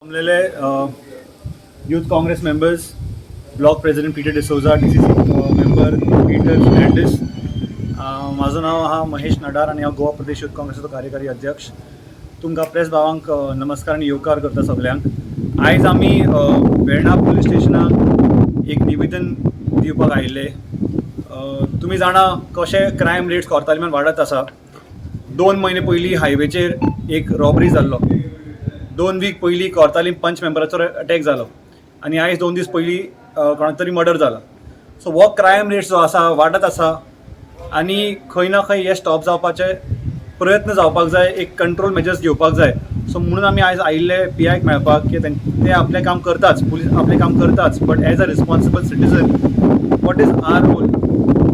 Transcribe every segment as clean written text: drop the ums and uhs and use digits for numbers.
जमलेले youth Congress members, block president Peter D'Souza, DCC member Peter Fernandes, माझं नाव हा महेश नडार आणि हांव गोवा प्रदेश यूथ काँग्रेसचो कार्यकारी अध्यक्ष. तुमकां प्रेस भावांक नमस्कार आणि येवकार करता सगल्यांक. आयज आमी वेर्णा पुलीस स्टेशनाक एक निवेदन दिवपाक आयिल्ले. तुमी जाणा कशें क्रायम रेट्स कोर्तालिमान वाडत आसा. 2 महिने पयलीं हायवेचेर एक रॉबरी जाल्लो. 2 वीक पयलीं कोर्तालीम पंच मेंबराचो अटॅक जालो आनी आयज 2 दीस पयलीं कोणाक तरी मर्डर जाला. सो हो क्रायम रेट्स जो आसा वाडत आसा आनी खंय ना खंय हे स्टॉप जावपाचे प्रयत्न जावपाक जाय, एक कंट्रोल मेजर्स घेवपाक जाय. सो म्हणून आमी आयज आयिल्ले PIक मेळपाक की ते आपलें काम करताच, पुलीस आपलें काम करताच, but as a responsible citizen what is our role.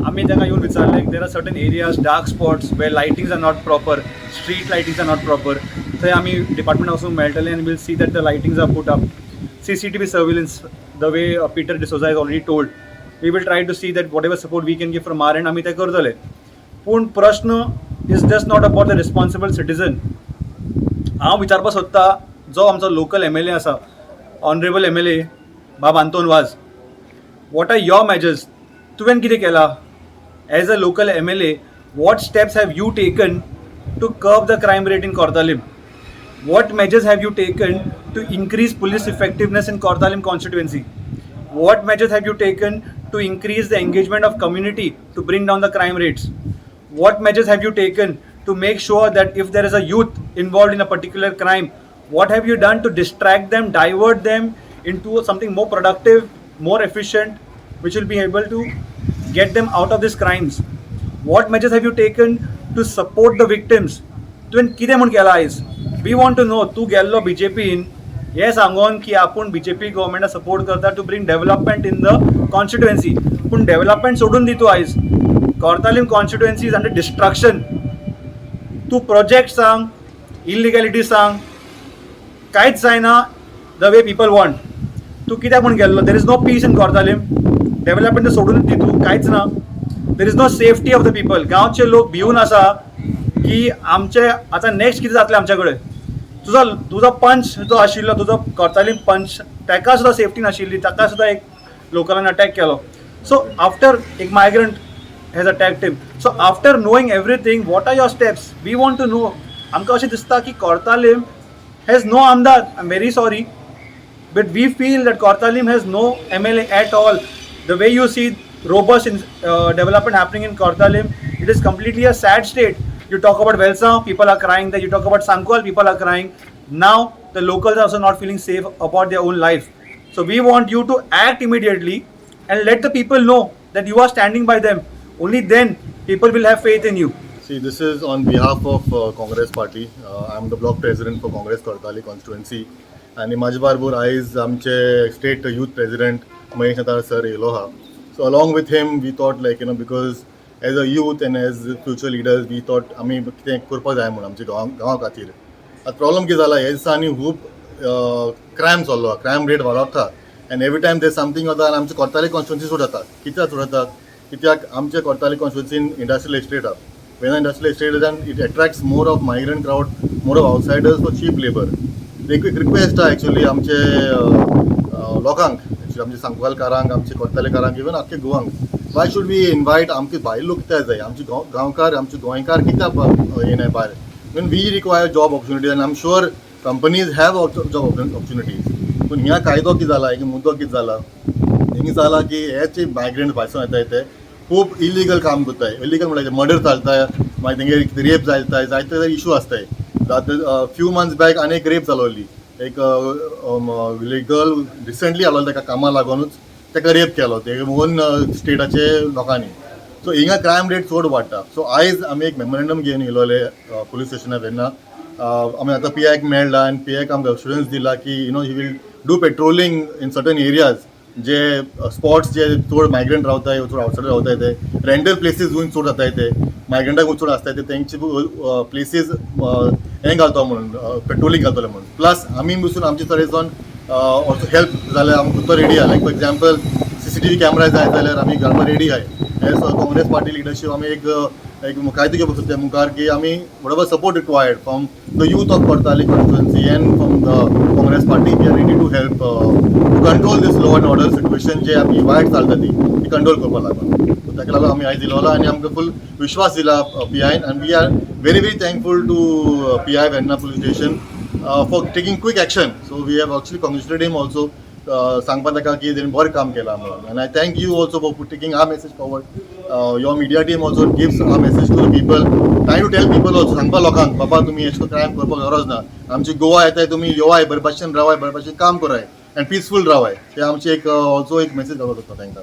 आमी तांकां येवन विचारलें there are certain areas, dark spots where lightings are not proper, street lightings are not proper. थंय आमी डिपार्टमेंट वचूंक मेळटलें आनी will see that the lightings are put up. CCTV surveillance, the way Peter D'Souza is already told, we will try to see that whatever support we can give from R end आमी ते करतले. पूण प्रश्न is just not about the responsible citizen. हांव विचारपाक सोदता जो आमचो लोकल MLA आसा, ऑनरेबल MLA बाब आंतोन वाज, वॉट आर युअर मेजर्स? तुवें कितें केलां as a local MLA? What steps have you taken to curb the crime rate in Kortalim? What measures have you taken to increase police effectiveness in Kortalim constituency? What measures have you taken to increase the engagement of community to bring down the crime rates? What measures have you taken to make sure that if there is a youth involved in a particular crime, what have you done to distract them, divert them into something more productive, more efficient, which will be able to get them out of these crimes? What measures have you taken to support the victims? तुवें कितें म्हूण केलां आयज? We want to know. तूं गेल्लो BJPन हें सांगून की आपूण BJP गव्हर्मेंटाक सपोर्ट करता to bring development in the constituency. पूण डेव्हलपमेंट सोडून दी तूं आयज. Cortalim constituency is under destruction. तूं प्रोजेक्ट सांग, इलिगॅलिटी सांग, कांयच जायना द वे पीपल वॉन्ट. तूं कित्याक म्हूण गेल्लो? There is no peace in Cortalim. Development सोडून दी तूं, कांयच ना. There is no safety of the people. गांवचे लोक भिवून आसा की आमचे आतां नेक्स्ट कितें जातलें आमचे कडेन. तुजो पंच जो आशिल्लो, तुजो कोर्तालीम पंच, ताका सुद्दां सेफ्टी नाशिल्ली, ताका सुद्दां एक लोकलान अटॅक केलो. सो आफ्टर एक migrant has attacked him. So after knowing everything, what are your steps? We want to know. आमकां अशें दिसता की कोर्तालीम हॅज नो आमदार. I am very sorry, but we feel that Cortalim has no MLA at all. The way you see robust development happening in Kortalim, it is completely a sad state. You talk about Velsav, people are crying there. You talk about Sankual, people are crying. Now the locals are also not feeling safe about their own life. So we want you to act immediately and let the people know that you are standing by them. Only then people will have faith in you. See, this is on behalf of Congress Party. I am the block president for Congress Kortali constituency. And माझे बरोबर आयज आमचे state youth president Mahesh Nadar sir yellow हा. So along with him, we thought because as a youth and as future leaders, we thought आमी कितें करपाक जाय म्हणून आमच्या गांवा खातीर. आतां प्रॉब्लम कितें जाला, ह्या दिसांनी खूब क्रायम चल्लो, क्रायम रेट वाडटा. एंड एवरी टायम देर समथींग जाता आनी आमचे कोर्ताली कॉन्स्टिट्युएन्सी सोडतात. कित्याक सोडतात? कित्याक आमचे कोर्ताली कॉन्स्टिट्युएन्सीन इंडस्ट्रियल एस्टेट आहा. When industrial estate is and it attracts more of migrant crowd, more of outsiders for cheap labour. एक रिक्वेस्ट आहा एक्चुअली आमचे लोकांक, आमचे सांकवालकारांक, आमचे कोर्तालेकारांक, इवन आख्खे गोवांक, वाय शूड वी इनवायट आमचे भायले लोक कित्याक जाय? आमचे गांवकार, आमचे गोंयकार कित्याक येनाय भायर? Even we require job opportunities and I am sure companies have job opportunities. पूण ह्या कायदो कितें जाला, एक मुद्दो कितें जाला, हिंग जाला की हेचे मायग्रंट भायसून येताय ते खूब इलिगल काम करताय. इलिगल म्हणल्यार मर्डर चलताय, मागीर तेंगे रेप जायताय, जायते इशू आसताय. फ्यू मंथ्स बॅक आनी एक रेप जालोली. एक गर्ल रिसंटली आलो ताका कामाक लागूनच ताका रेप केलो ते ओन स्टेटाचे लोकांनी. सो हिंगा क्रायम रेट चड वाडटा. सो आयज आमी एक मेमोरेंडम घेवन येयलोले पुलीस स्टेशनार. तेन्ना आमी आतां PIक मेळ्ळा आनी PIक आमकां एश्युरन्स दिला की he will do patrolling in certain areas जे स्पॉट्स जे चड मायग्रंट रावताय, चड आउटसायडर रावताय, ते रेंटल प्लेसीस खूंय चड जाताय, ते मायग्रंटाक चड आसताय, ते तेंचे प्लेसीस हें घालता म्हणून पेट्रोलिंग घालतले म्हणून. प्लस आमी बसून आमचे तरेचोन ऑल्सो हेल्प जाल्यार आमी करतो रेडी आहा. लायक फॉर एग्जाम्पल CCTV कॅमेरा जाय जाल्यार आमी घालपाक रेडी आहाय. एज काँग्रेस पार्टी लिडरशीप आमी एक लायक कायतो घेवपाक सोदता मुखार की आमी what support required from the youth of Cortalim constituency and from the Congress party we are ready to help to control this law and order situation जे आमी वायट चलता ती कंट्रोल करपाक लागून. सो ताका लागून आमी आयज इलोला आनी आमकां फूल विश्वास दिला PIन and we are very very thankful to PI Verna police station for taking quick action. So we have actually congratulated him also सांगपा ताका की तेणें बरें काम केलां म्हणून. And I thank you also for taking our message forward. Your media team also gives our message to the people, try to tell people also, सांगपा लोकांक बाबा तुमी अशें क्रायम करपाक गरज ना, आमची गोवा येताय तुमी येवाय बरे भाशेन रावाय बरे भाशेन काम कराय अँड पिसफूल रावाय. हे आमची एक ऑल्सो एक मेसेज घालूंक सोदता तांकां.